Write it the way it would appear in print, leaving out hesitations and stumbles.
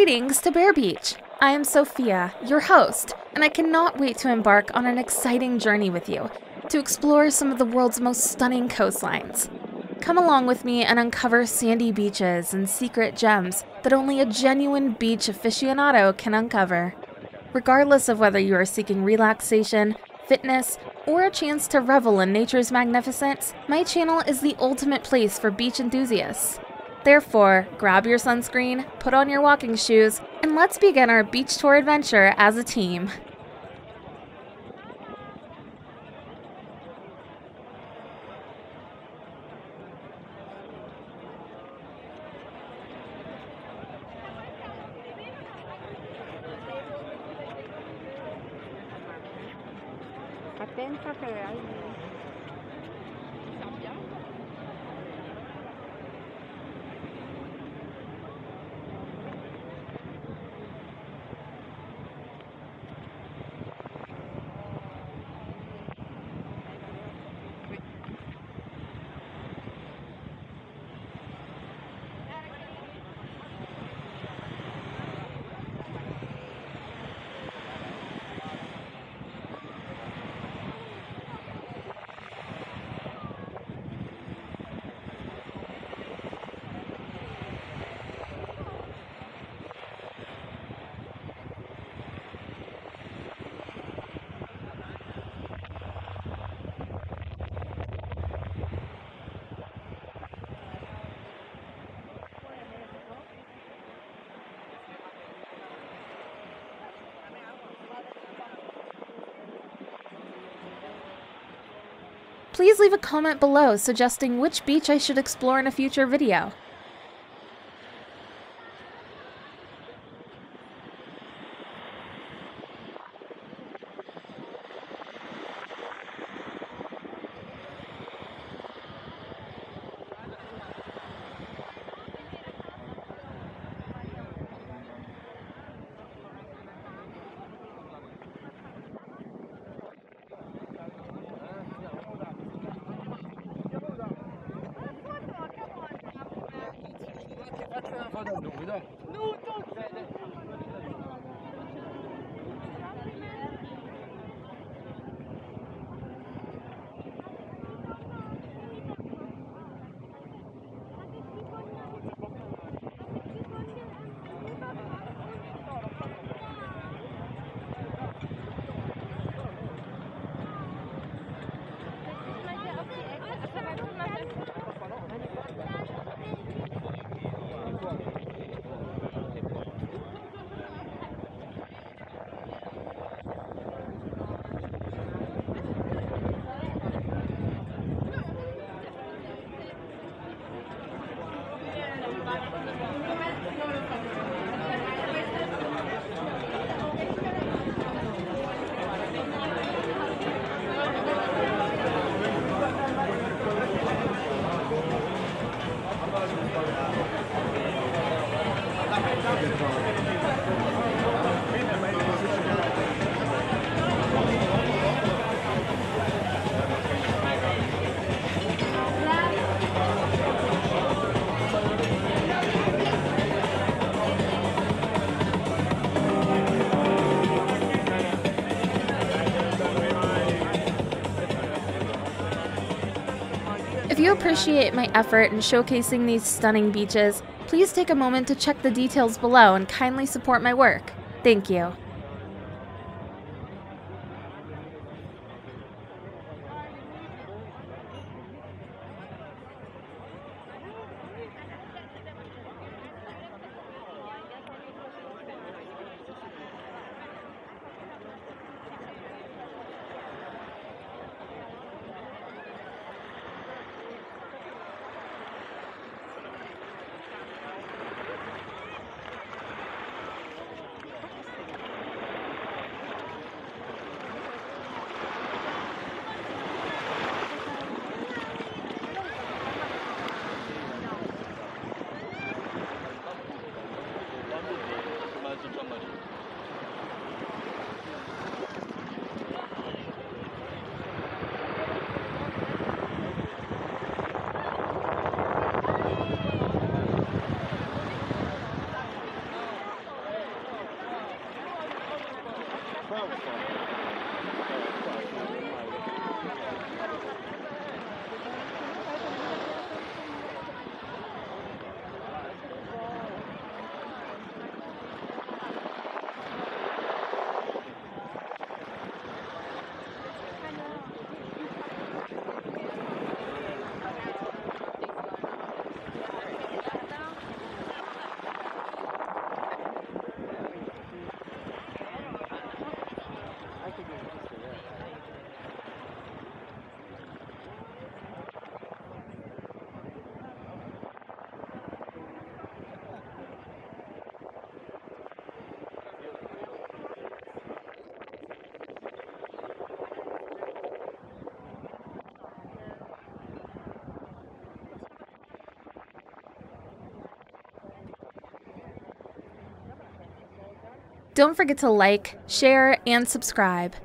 Greetings to Barebeach! I am Sophia, your host, and I cannot wait to embark on an exciting journey with you to explore some of the world's most stunning coastlines. Come along with me and uncover sandy beaches and secret gems that only a genuine beach aficionado can uncover. Regardless of whether you are seeking relaxation, fitness, or a chance to revel in nature's magnificence, my channel is the ultimate place for beach enthusiasts. Therefore, grab your sunscreen, put on your walking shoes, and let's begin our beach tour adventure as a team. Atenta que hay. Please leave a comment below suggesting which beach I should explore in a future video. If you appreciate my effort in showcasing these stunning beaches, please take a moment to check the details below and kindly support my work. Thank you. Don't forget to like, share, and subscribe.